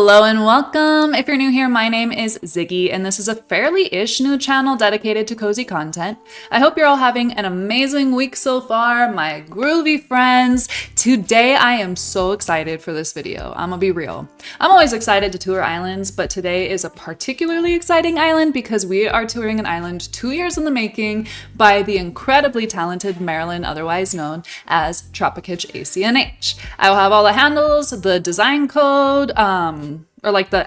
Hello and welcome! If you're new here, my name is Ziggy and this is a fairly-ish new channel dedicated to cozy content. I hope you're all having an amazing week so far, my groovy friends. Today I am so excited for this video. I'm gonna be real. I'm always excited to tour islands, but today is a particularly exciting island because we are touring an island 2 years in the making by the incredibly talented Marilyn, otherwise known as 𝓸𝓚𝓕 ACNH. I will have all the handles, the design code, or like the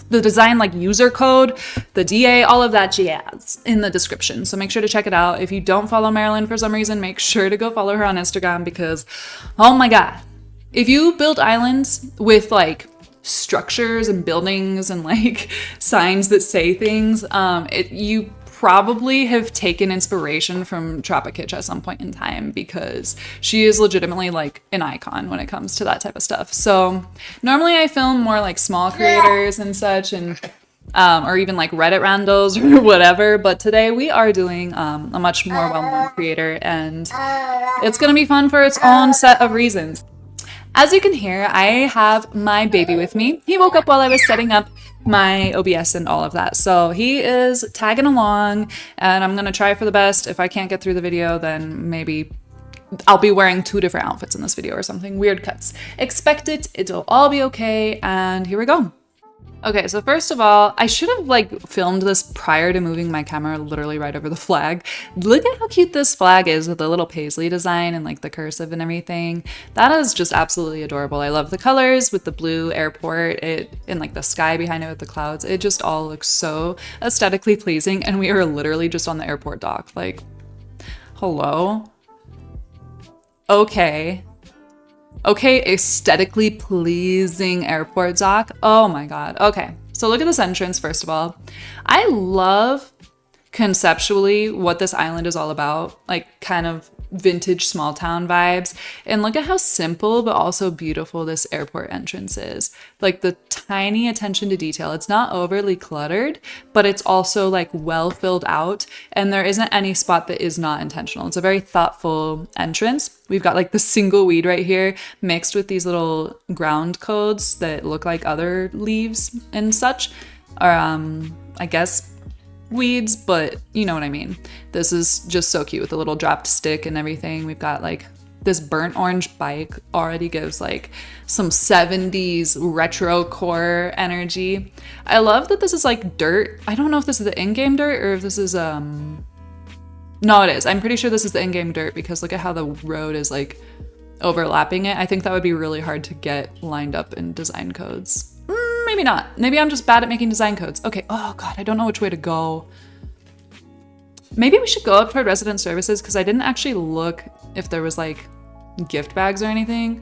the design like user code, the DA, all of that jazz in the description. So make sure to check it out. If you don't follow Marilyn for some reason, make sure to go follow her on Instagram because, oh my God, if you build islands with like structures and buildings and like signs that say things, you probably have taken inspiration from 𝓸𝓚𝓕 at some point in time because she is legitimately like an icon when it comes to that type of stuff. So normally I film more like small creators and such, and or even like Reddit randos or whatever, but today we are doing a much more well-known creator and it's gonna be fun for its own set of reasons. As you can hear, I have my baby with me. He woke up while I was setting up my OBS and all of that. So he is tagging along and I'm gonna try for the best. If I can't get through the video, then maybe I'll be wearing 2 different outfits in this video or something. Weird cuts. Expect it, it'll all be okay, and here we go. Okay, so first of all, I should have like filmed this prior to moving my camera literally right over the flag. Look at how cute this flag is with the little Paisley design and like the cursive and everything. That is just absolutely adorable. I love the colors with the blue airport and like the sky behind it with the clouds. It just all looks so aesthetically pleasing, and we are literally just on the airport dock. Like, hello? Okay, aesthetically pleasing airport dock. Oh my God. Okay, so look at this entrance first of all. I love conceptually what this island is all about, like kind of vintage small town vibes. And look at how simple but also beautiful this airport entrance is. Like the tiny attention to detail. It's not overly cluttered, but it's also like well filled out, and there isn't any spot that is not intentional. It's a very thoughtful entrance. We've got like the single weed right here mixed with these little ground codes that look like other leaves and such, or I guess weeds, but you know what I mean. This is just so cute with the little dropped stick and everything. We've got like this burnt orange bike, already gives like some 70s retro core energy. I love that this is like dirt. I don't know if this is the in-game dirt or if this is no, it is. I'm pretty sure this is the in-game dirt because look at how the road is like overlapping it. I think that would be really hard to get lined up in design codes. Maybe not. Maybe I'm just bad at making design codes. Okay. Oh God, I don't know which way to go. Maybe we should go up toward resident services because I didn't actually look if there was like gift bags or anything.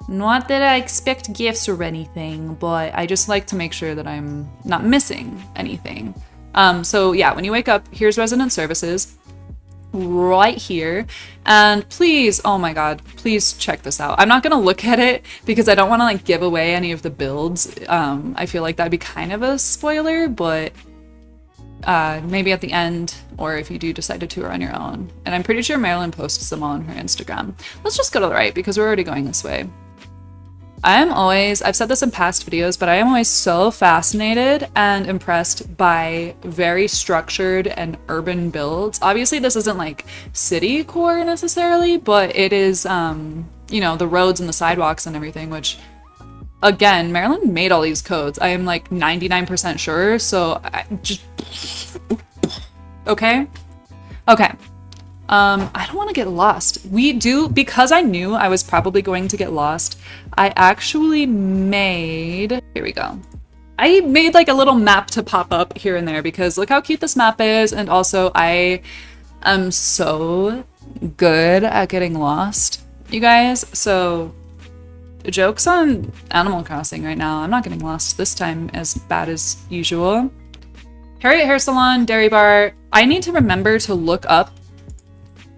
Not that I expect gifts or anything, but I just like to make sure that I'm not missing anything. So yeah, when you wake up, here's resident services right here, and please, oh my God, please check this out. I'm not gonna look at it because I don't want to like give away any of the builds. I feel like that'd be kind of a spoiler, but maybe at the end, or if you do decide to tour on your own. And I'm pretty sure Marilyn posts them all on her Instagram. Let's just go to the right because we're already going this way. I've said this in past videos, but I am always so fascinated and impressed by very structured and urban builds. Obviously this isn't like city core necessarily, but it is, you know, the roads and the sidewalks and everything, which again, Marilyn made all these codes. I am like 99% sure. So I just, okay. I don't want to get lost. Because I knew I was probably going to get lost, I actually made, here we go. I made like a little map to pop up here and there because look how cute this map is. And also I am so good at getting lost, you guys. So joke's on Animal Crossing right now. I'm not getting lost this time as bad as usual. Harriet Hair Salon, Dairy Bar. I need to remember to look up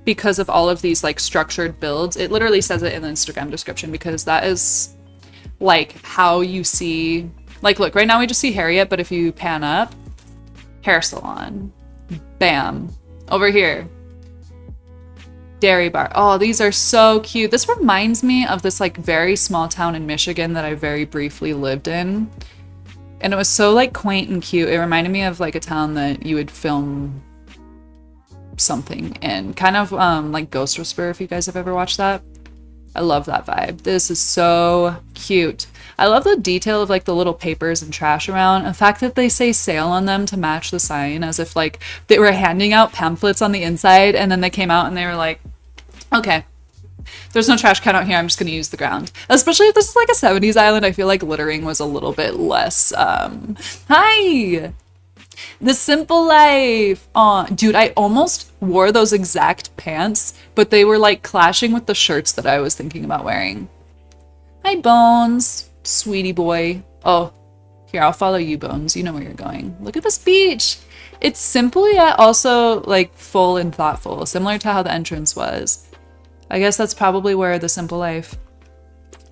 because of all of these like structured builds. It literally says it in the Instagram description because that is like how you see, like look, right now we just see Harriet, but if you pan up, hair salon, bam, over here, Dairy bar. Oh, these are so cute. This reminds me of this like very small town in Michigan that I very briefly lived in. And it was so like quaint and cute. It reminded me of like a town that you would film something in. Kind of like Ghost Whisperer, if you guys have ever watched that. I love that vibe. This is so cute. I love the detail of like the little papers and trash around. The fact that they say sale on them to match the sign, as if like they were handing out pamphlets on the inside and then they came out and they were like, okay, there's no trash can out here, I'm just gonna use the ground. Especially if this is like a 70s island, I feel like littering was a little bit less, hi! The simple life. Aw, dude, I almost wore those exact pants, but they were like clashing with the shirts that I was thinking about wearing. Hi, Bones, sweetie boy. Oh, here, I'll follow you, Bones. You know where you're going. Look at this beach. It's simple yet also like full and thoughtful, similar to how the entrance was. I guess that's probably where the simple life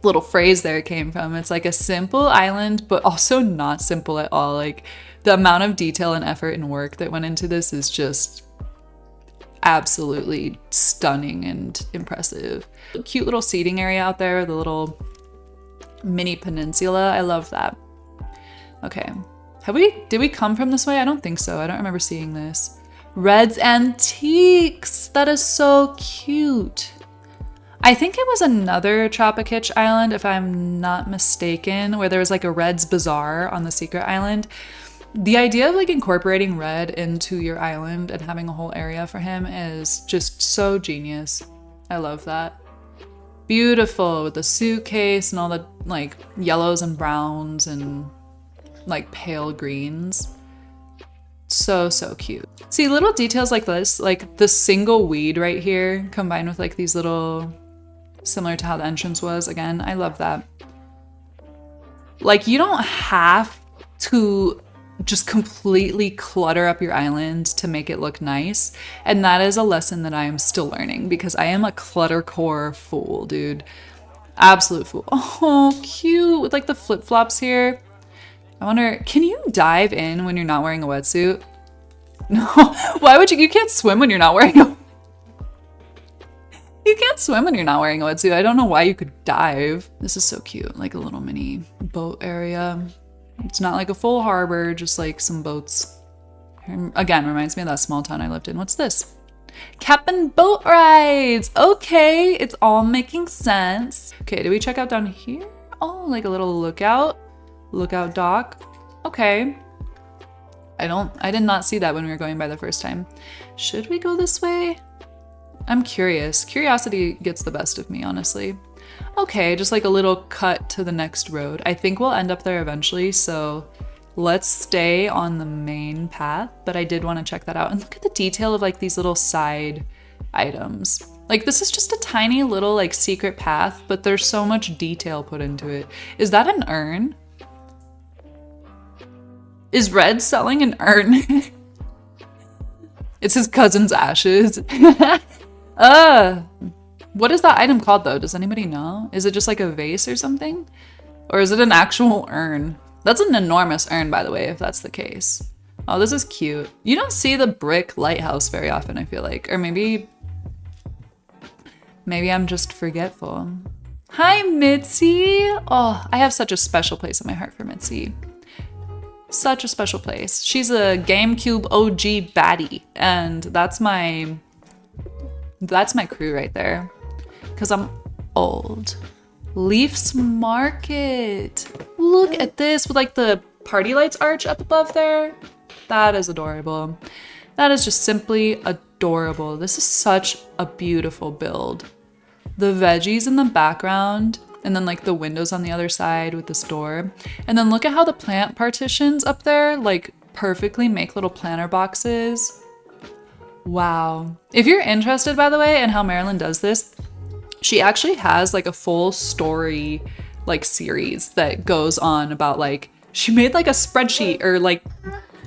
little phrase there came from. It's like a simple island, but also not simple at all. Like the amount of detail and effort and work that went into this is just absolutely stunning and impressive. Cute little seating area out there, the little mini peninsula. I love that. Okay. Did we come from this way? I don't think so. I don't remember seeing this. Red's Antiques. That is so cute. I think it was another 𝚘𝚘𝚘𝚘 island, if I'm not mistaken, where there was like a Red's Bazaar on the secret island. The idea of like incorporating Red into your island and having a whole area for him is just so genius. I love that. Beautiful with the suitcase and all the like yellows and browns and like pale greens. So cute. See, little details like this, like the single weed right here combined with like these little, similar to how the entrance was. Again, I love that. Like you don't have to just completely clutter up your island to make it look nice. And that is a lesson that I am still learning because I am a cluttercore fool, dude. Absolute fool. Oh, cute with like the flip-flops here. I wonder, can you dive in when you're not wearing a wetsuit? No, why would you? You can't swim when you're not wearing a You can't swim when you're not wearing a wetsuit. I don't know why you could dive. This is so cute, like a little mini boat area. It's not like a full harbor, just like some boats. Again, reminds me of that small town I lived in. What's this? Cap'n Boat Rides. Okay, it's all making sense. Okay, did we check out down here? Oh, like a little lookout dock. Okay. I did not see that when we were going by the first time. Should we go this way? I'm curious. Curiosity gets the best of me, honestly. Okay, just like a little cut to the next road. I think we'll end up there eventually, so let's stay on the main path, but I did want to check that out. And look at the detail of like these little side items. Like this is just a tiny little like secret path, but there's so much detail put into it. Is that an urn? Is Red selling an urn? It's his cousin's ashes. What is that item called though? Does anybody know? Is it just like a vase or something? Or is it an actual urn? That's an enormous urn, by the way, if that's the case. Oh, this is cute. You don't see the brick lighthouse very often, I feel like. Or maybe I'm just forgetful. Hi, Mitzi. Oh, I have such a special place in my heart for Mitzi. Such a special place. She's a GameCube OG baddie, and that's my crew right there. Because I'm old. Leaf's Market. Look at this with like the party lights arch up above there. That is adorable. That is just simply adorable. This is such a beautiful build. The veggies in the background and then like the windows on the other side with this door. And then look at how the plant partitions up there like perfectly make little planter boxes. Wow. If you're interested, by the way, in how Marilyn does this, she actually has like a full story like series that goes on about like, she made like a spreadsheet or like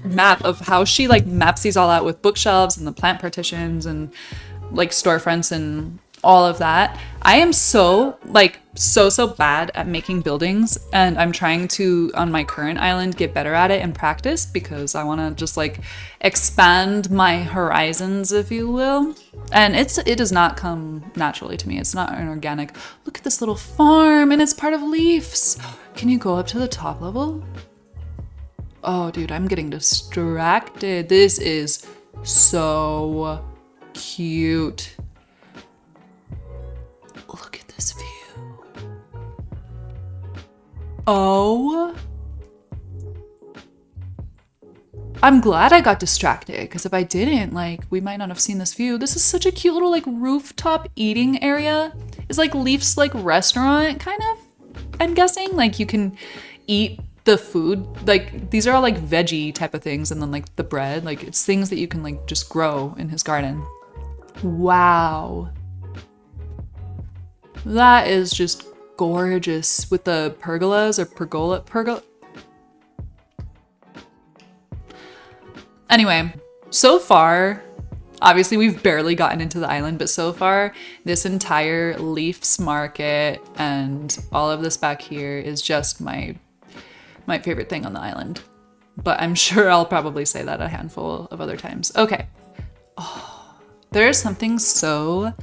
map of how she like maps these all out with bookshelves and the plant partitions and like storefronts and all of that. I am so bad at making buildings, and I'm trying to, on my current island, get better at it and practice because I want to just like expand my horizons, if you will. And it does not come naturally to me. It's not an organic. Look at this little farm, and it's part of Leafs. Can you go up to the top level? Oh, dude, I'm getting distracted. This is so cute. Look at this view. Oh. I'm glad I got distracted, because if I didn't, like, we might not have seen this view. This is such a cute little, like, rooftop eating area. It's like Leaf's, like, restaurant, kind of, I'm guessing. Like, you can eat the food. Like, these are all, like, veggie type of things, and then, like, the bread. Like, it's things that you can, like, just grow in his garden. Wow. That is just gorgeous with the pergolas or pergola. Anyway, so far, obviously we've barely gotten into the island, but so far this entire Leafs market and all of this back here is just my favorite thing on the island. But I'm sure I'll probably say that a handful of other times. Okay. Oh, there's something so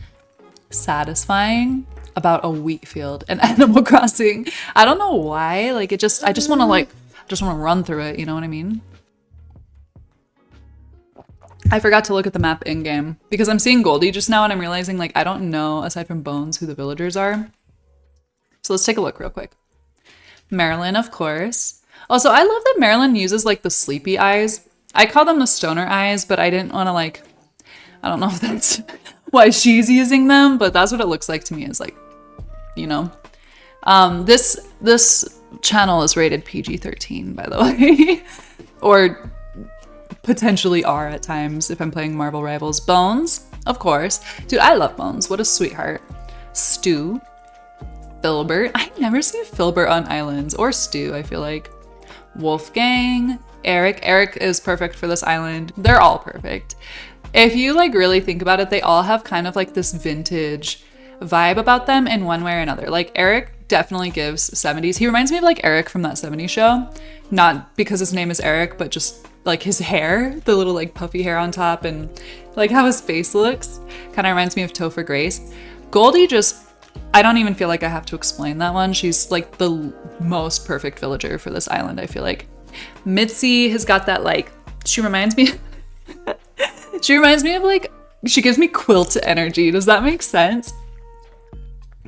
satisfying about a wheat field and Animal Crossing. I don't know why. Like, I just want to run through it. You know what I mean? I forgot to look at the map in game because I'm seeing 𝓸𝚜𝚕 just now and I'm realizing, like, I don't know, aside from Bones, who the villagers are. So let's take a look real quick. Marilyn, of course. Also, I love that Marilyn uses, like, the sleepy eyes. I call them the stoner eyes, but I didn't want to, like, I don't know if that's why she's using them, but that's what it looks like to me, is like, you know. This channel is rated PG-13, by the way. Or potentially R at times if I'm playing Marvel Rivals. Bones, of course. Dude, I love Bones. What a sweetheart. Stu. Filbert. I never see Filbert on islands. Or Stu, I feel like. Wolfgang. Eric. Eric is perfect for this island. They're all perfect. If you, like, really think about it, they all have kind of like this vintage vibe about them in one way or another. Like, Eric definitely gives 70s. He reminds me of, like, Eric from that 70s show. Not because his name is Eric, but just like his hair, the little, like, puffy hair on top, and like how his face looks kind of reminds me of Topher Grace. 𝓸𝚜𝚕 just, I don't even feel like I have to explain that one. She's like the most perfect villager for this island, I feel like. Mitzi has got that, like, she reminds me of, like, she gives me quilt energy. Does that make sense?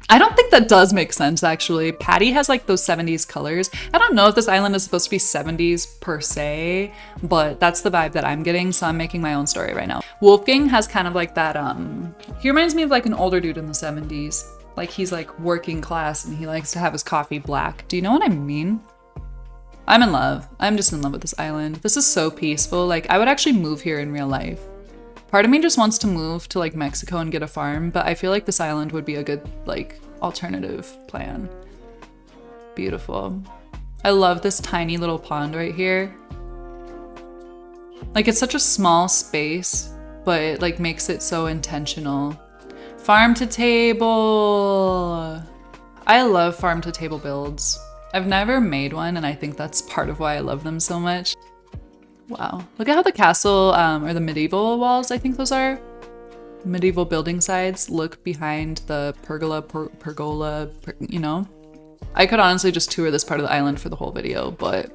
I don't think that does make sense, actually. Patty has, like, those 70s colors. I don't know if this island is supposed to be 70s per se, but that's the vibe that I'm getting, so I'm making my own story right now. Wolfgang has kind of like that, he reminds me of, like, an older dude in the 70s. Like, he's, like, working class and he likes to have his coffee black. Do you know what I mean? I'm in love. I'm just in love with this island. This is so peaceful. Like, I would actually move here in real life. Part of me just wants to move to, like, Mexico and get a farm, but I feel like this island would be a good, like, alternative plan. Beautiful. I love this tiny little pond right here. Like, it's such a small space, but it, like, makes it so intentional. Farm to table. I love farm to table builds. I've never made one, and I think that's part of why I love them so much. Wow, look at how the castle, or the medieval walls, I think those are, medieval building sides, look behind the pergola, you know? I could honestly just tour this part of the island for the whole video, but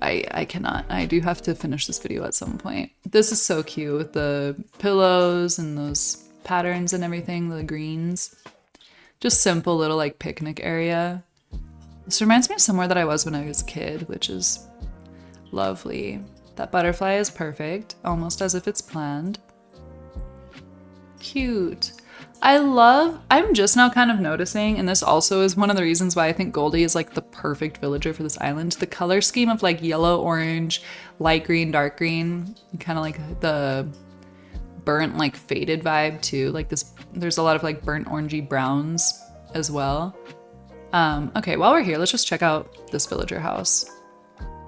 I cannot. I do have to finish this video at some point. This is so cute with the pillows and those patterns and everything, the greens. Just simple little, like, picnic area. This reminds me of somewhere that I was when I was a kid, which is lovely. That butterfly is perfect, almost as if it's planned. Cute. I'm just now kind of noticing, and this also is one of the reasons why I think 𝓸𝚜𝚕 is, like, the perfect villager for this island. The color scheme of, like, yellow, orange, light green, dark green, kind of like the burnt, like, faded vibe too. Like, this, there's a lot of, like, burnt orangey browns as well. Okay, while we're here, let's just check out this villager house.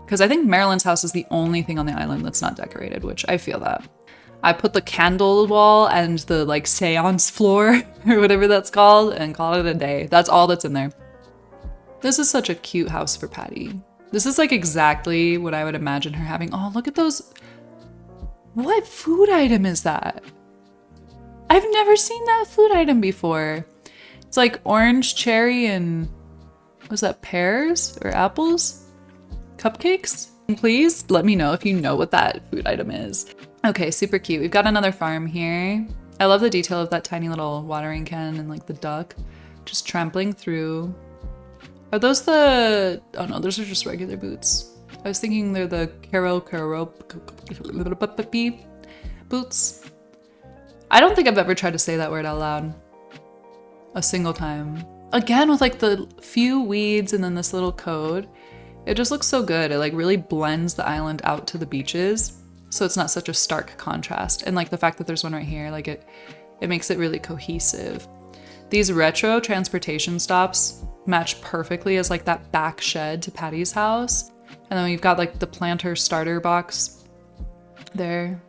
Because I think Marilyn's house is the only thing on the island that's not decorated, which I feel that. I put the candle wall and the like seance floor or whatever that's called and call it a day. That's all that's in there. This is such a cute house for Patty. This is like exactly what I would imagine her having. Oh, look at those. What food item is that? I've never seen that food item before. It's like orange, cherry, and was that pears or apples? Cupcakes? Please let me know if you know what that food item is. Okay, super cute. We've got another farm here. I love the detail of that tiny little watering can and like the duck just trampling through. Are those the, oh no, those are just regular boots. I was thinking they're the 𝓩𝓗𝓕𝓷𝓷𝓷 boots. I don't think I've ever tried to say that word out loud a single time. Again, with like the few weeds and then this little code, it just looks so good. It like really blends the island out to the beaches. So it's not such a stark contrast. And like the fact that there's one right here, like it makes it really cohesive. These retro transportation stops match perfectly as like that back shed to Patty's house. And then we've got like the planter starter box there.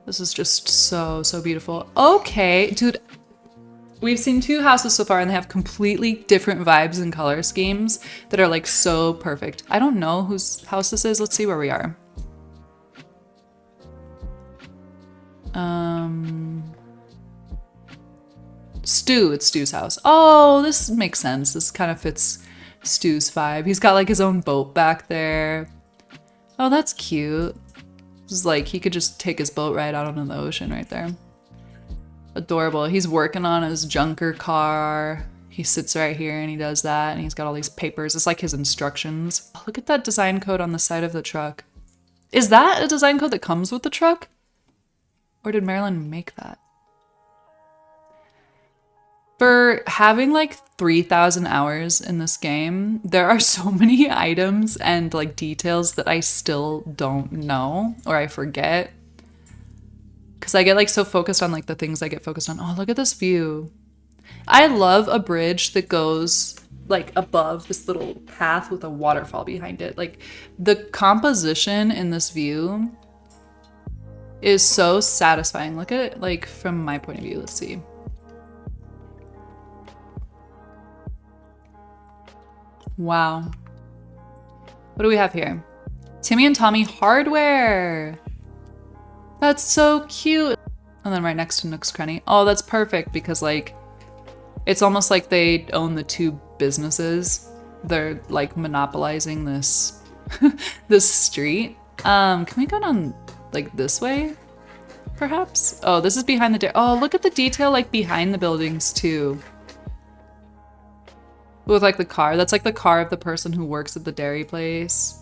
This is just so, so beautiful. Okay, dude, we've seen 2 houses so far and they have completely different vibes and color schemes that are like so perfect. I don't know whose house this is. Let's see where we are. Stu, it's Stu's house. Oh, this makes sense. This kind of fits Stu's vibe. He's got like his own boat back there. Oh, that's cute. This is like he could just take his boat right out onto the ocean right there. Adorable. He's working on his junker car. He sits right here and he does that and he's got all these papers. It's like his instructions. Oh, look at that design code on the side of the truck. Is that a design code that comes with the truck? Or did Marilyn make that? For having like 3,000 hours in this game, there are so many items and like details that I still don't know or I forget. Because I get like so focused on like the things I get focused on. Oh, look at this view. I love a bridge that goes like above this little path with a waterfall behind it. Like the composition in this view is so satisfying. Look at it like from my point of view. Let's see. Wow. What do we have here? Timmy and Tommy hardware. That's so cute. And then right next to Nook's Cranny. Oh, that's perfect because like it's almost like they own the 2 businesses. They're like monopolizing this this street. Can we go down like this way? Perhaps? Oh, this is behind the dairy. Oh, look at the detail like behind the buildings too. With like the car. That's like the car of the person who works at the dairy place.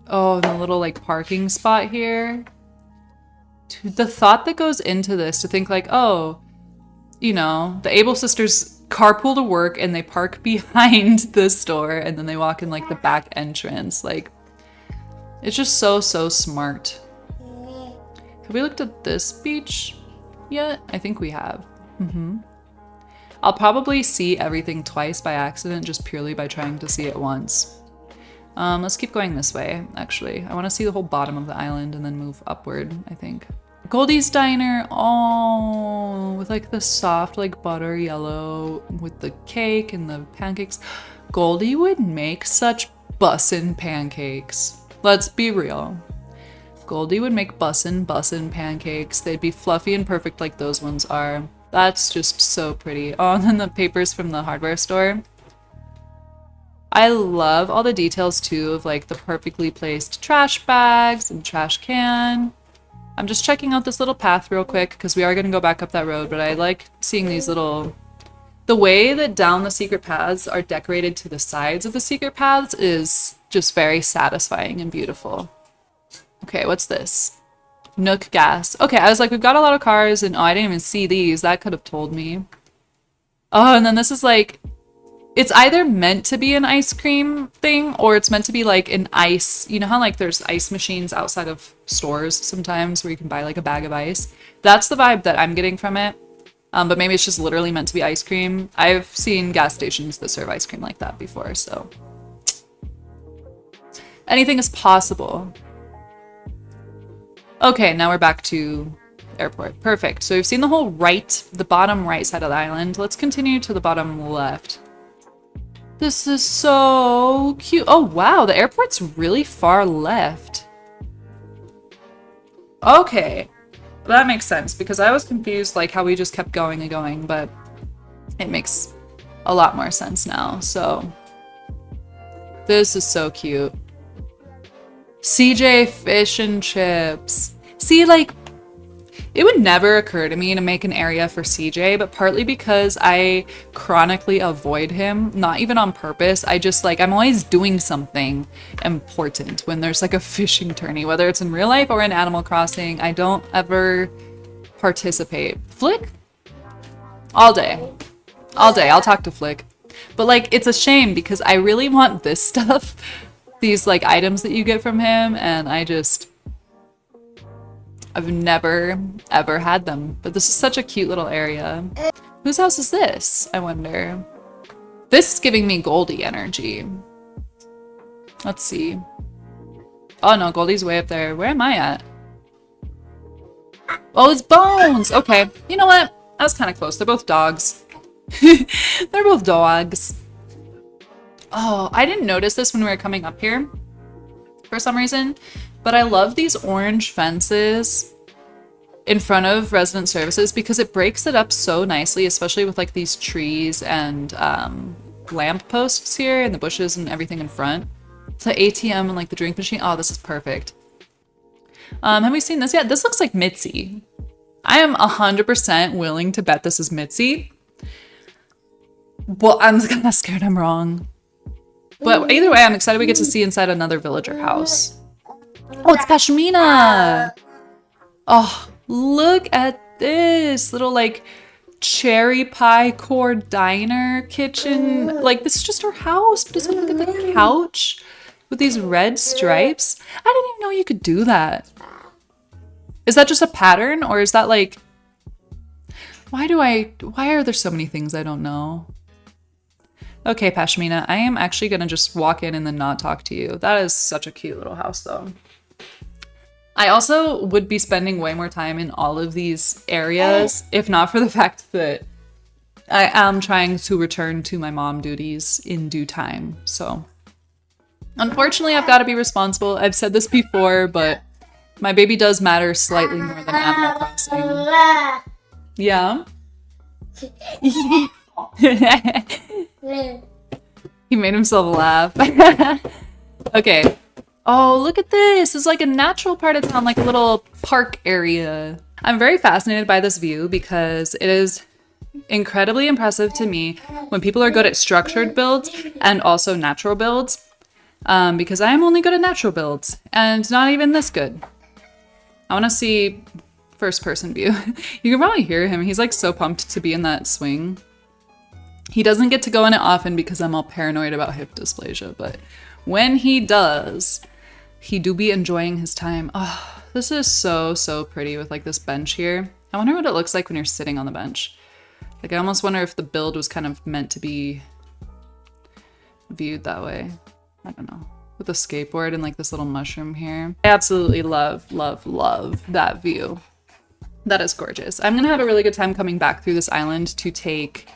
Oh, and the little like parking spot here. Dude, the thought that goes into this to think like, oh, you know, the Able sisters carpool to work and they park behind the store and then they walk in like the back entrance. Like, it's just so, so smart. Have we looked at this beach yet? I think we have. I'll probably see everything twice by accident just purely by trying to see it once. Let's keep going this way, actually. I want to see the whole bottom of the island and then move upward, I think. Goldie's Diner, oh, with like the soft like butter yellow with the cake and the pancakes. Goldie would make such bussin' pancakes. Let's be real. Goldie would make bussin' pancakes. They'd be fluffy and perfect like those ones are. That's just so pretty. Oh, and then the papers from the hardware store. I love all the details too of like the perfectly placed trash bags and trash can. I'm just checking out this little path real quick because we are going to go back up that road, but I like seeing these little... The way that down the secret paths are decorated to the sides of the secret paths is just very satisfying and beautiful. Okay, what's this? Nook gas. Okay, I was like, we've got a lot of cars and oh, I didn't even see these. That could have told me. Oh, and then this is like, it's either meant to be an ice cream thing or it's meant to be like an ice. You know how like there's ice machines outside of stores sometimes where you can buy like a bag of ice? That's the vibe that I'm getting from it. But maybe it's just literally meant to be ice cream. I've seen gas stations that serve ice cream like that before, so. Anything is possible. Okay, now we're back to airport. Perfect. So we've seen the whole the bottom right side of the island. Let's continue to the bottom left. This is so cute. Oh, wow. The airport's really far left. Okay. That makes sense because I was confused like how we just kept going and going, but it makes a lot more sense now. So this is so cute. CJ Fish and Chips. See, like, it would never occur to me to make an area for CJ, but partly because I chronically avoid him, not even on purpose. I just like, I'm always doing something important when there's like a fishing tourney, whether it's in real life or in Animal Crossing. I don't ever participate. Flick? All day. All day. I'll talk to Flick. But like, it's a shame because I really want this stuff, these like items that you get from him, and I've never, ever had them. But this is such a cute little area. Whose house is this, I wonder? This is giving me Goldie energy. Let's see. Oh no, Goldie's way up there. Where am I at? Oh, it's Bones! Okay, you know what? I was kind of close. They're both dogs. They're both dogs. Oh, I didn't notice this when we were coming up here for some reason. But I love these orange fences in front of resident services because it breaks it up so nicely, especially with like these trees and lamp posts here and the bushes and everything in front. The ATM and like the drink machine. Oh, this is perfect. Have we seen this yet? This looks like Mitzi. I am 100% willing to bet this is Mitzi. Well, I'm kind of scared I'm wrong. But either way, I'm excited we get to see inside another villager house. Oh, it's Pashmina! Oh, look at this little like cherry pie core diner kitchen. Like, this is just her house, but just look at the couch with these red stripes. I didn't even know you could do that. Is that just a pattern, or is that like... Why are there so many things I don't know? Okay, Pashmina, I am actually gonna just walk in and then not talk to you. That is such a cute little house, though. I also would be spending way more time in all of these areas, if not for the fact that I am trying to return to my mom duties in due time. So, unfortunately, I've got to be responsible. I've said this before, but my baby does matter slightly more than Animal Crossing. Yeah? He made himself laugh. Okay. Oh, look at this. It's like a natural part of town, like a little park area. I'm very fascinated by this view because it is incredibly impressive to me when people are good at structured builds and also natural builds. Because I am only good at natural builds and not even this good. I want to see first person view. You can probably hear him. He's like so pumped to be in that swing. He doesn't get to go in it often because I'm all paranoid about hip dysplasia, but when he does, he do be enjoying his time. Oh, this is so, so pretty with like this bench here. I wonder what it looks like when you're sitting on the bench. Like, I almost wonder if the build was kind of meant to be viewed that way. I don't know. With a skateboard and like this little mushroom here. I absolutely love, love, love that view. That is gorgeous. I'm gonna have a really good time coming back through this island to take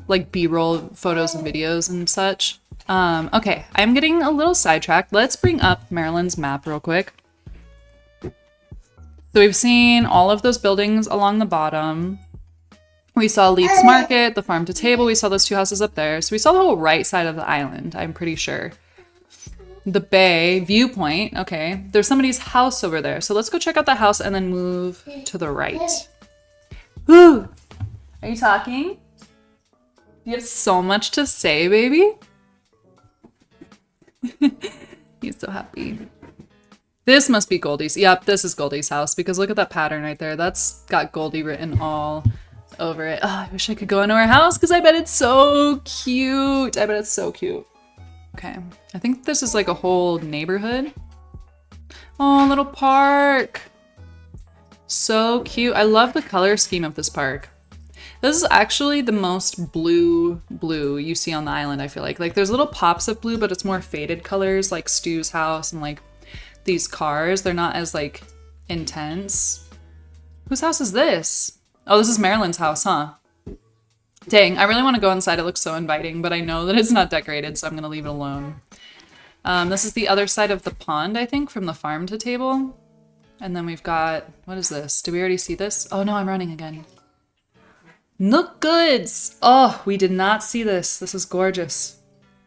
like B-roll photos and videos and such. Okay, I'm getting a little sidetracked. Let's bring up Marilyn's map real quick. So we've seen all of those buildings along the bottom. We saw Leaf's Market, the farm to table. We saw those two houses up there. So we saw the whole right side of the island, I'm pretty sure. The bay, viewpoint, okay. There's somebody's house over there. So let's go check out the house and then move to the right. Woo! Are you talking? You have so much to say, baby. He's so happy. This must be Goldie's. Yep, this is Goldie's house because look at that pattern right there. That's got Goldie written all over it. Oh, I wish I could go into her house because I bet it's so cute. I bet it's so cute. Okay, I think this is like a whole neighborhood. Oh, little park. So cute. I love the color scheme of this park. This is actually the most blue you see on the island, I feel like. Like, there's little pops of blue, but it's more faded colors, like Stu's house and, like, these cars. They're not as, like, intense. Whose house is this? Oh, this is Marilyn's house, huh? Dang, I really want to go inside. It looks so inviting, but I know that it's not decorated, so I'm going to leave it alone. This is the other side of the pond, I think, from the farm to table. And then we've got, what is this? Did we already see this? Oh no, I'm running again. Nook goods! Oh, we did not see this. This is gorgeous.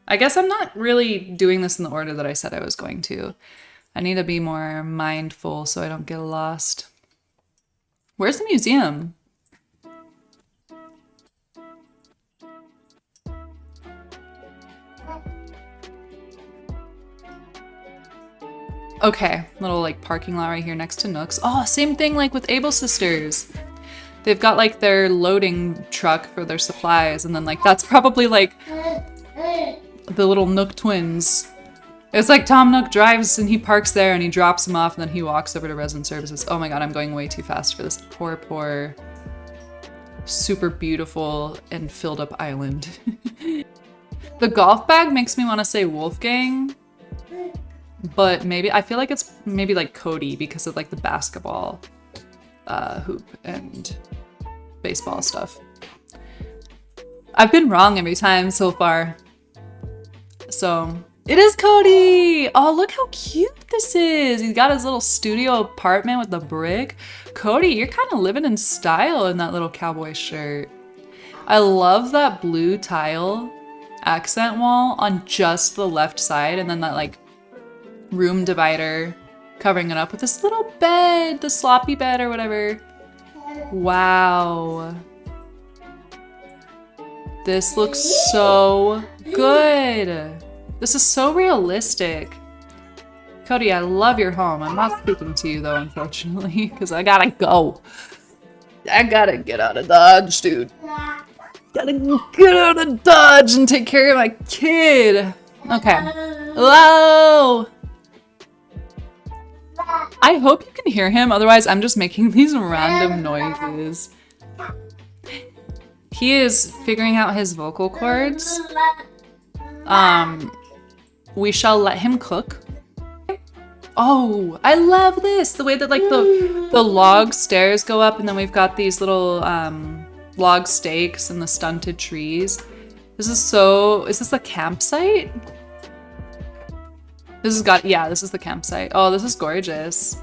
I guess I'm not really doing this in the order that I said I was going to. I need to be more mindful so I don't get lost. Where's the museum? Okay, little like parking lot right here next to Nook's. Oh, same thing like with Able Sisters. They've got like their loading truck for their supplies, and then like that's probably like the little Nook twins. It's like Tom Nook drives and he parks there and he drops him off and then he walks over to resident services. Oh my god, I'm going way too fast for this poor, super beautiful and filled up island. The golf bag makes me want to say Wolfgang. But maybe, I feel like it's maybe like Cody because of like the basketball hoop and baseball stuff. I've been wrong every time so far. So, it is Cody! Oh, look how cute this is! He's got his little studio apartment with the brick. Cody, you're kind of living in style in that little cowboy shirt. I love that blue tile accent wall on just the left side, and then that like room divider covering it up with this little bed, the sloppy bed or whatever. Wow. This looks so good. This is so realistic. Cody, I love your home. I'm not speaking to you though, unfortunately, because I gotta go. I gotta get out of Dodge, dude. Gotta get out of Dodge and take care of my kid. Okay. Hello. I hope you can hear him, otherwise I'm just making these random noises. He is figuring out his vocal cords. We shall let him cook. Oh, I love this! The way that like the log stairs go up and then we've got these little log stakes and the stunted trees. This is so, is this a campsite? This is the campsite. Oh, this is gorgeous.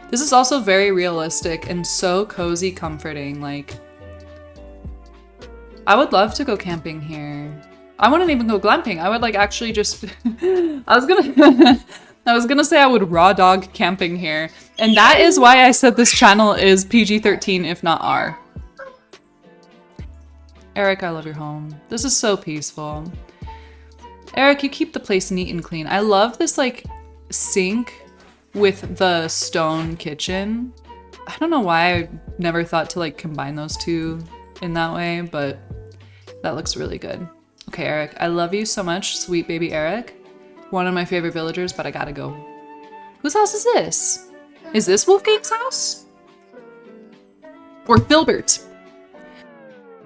This is also very realistic and so cozy, comforting. Like, I would love to go camping here. I wouldn't even go glamping. I would like actually just, I was gonna say I would raw dog camping here. And that is why I said this channel is PG-13, if not R. Eric, I love your home. This is so peaceful. Eric, you keep the place neat and clean. I love this like sink with the stone kitchen. I don't know why I never thought to like combine those two in that way, but that looks really good. Okay, Eric, I love you so much, sweet baby Eric. One of my favorite villagers, but I gotta go. Whose house is this? Is this Wolfgang's house? Or Filbert?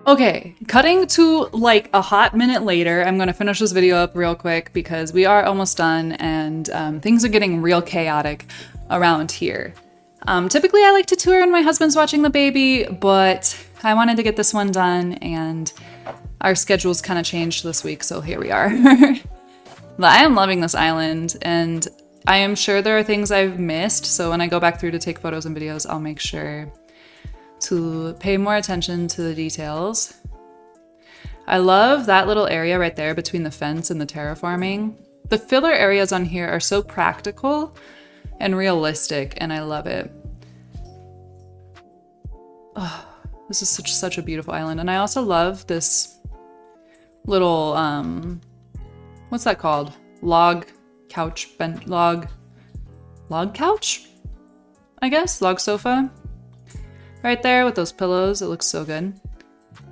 Okay, cutting to like a hot minute later, I'm gonna finish this video up real quick because we are almost done and things are getting real chaotic around here. Typically I like to tour when my husband's watching the baby, but I wanted to get this one done and our schedules kind of changed this week, so here we are. But I am loving this island and I am sure there are things I've missed, so when I go back through to take photos and videos, I'll make sure to pay more attention to the details. I love that little area right there between the fence and the terraforming. The filler areas on here are so practical and realistic, and I love it. Oh, this is such a beautiful island. And I also love this little, what's that called? Log couch, log couch? I guess, log sofa. Right there with those pillows, it looks so good.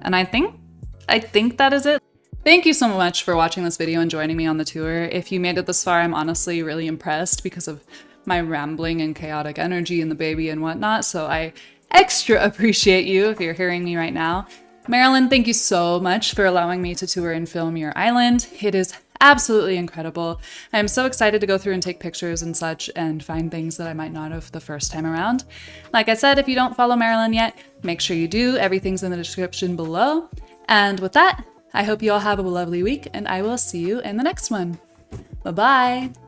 And I think that is it. Thank you so much for watching this video and joining me on the tour. If you made it this far, I'm honestly really impressed because of my rambling and chaotic energy and the baby and whatnot, so I extra appreciate you if you're hearing me right now. Marilyn, thank you so much for allowing me to tour and film your island. It is Absolutely incredible. I'm so excited to go through and take pictures and such and find things that I might not have the first time around. Like I said, if you don't follow Marilyn yet, make sure you do. Everything's in the description below. And with that, I hope you all have a lovely week, and I will see you in the next one. Bye-bye.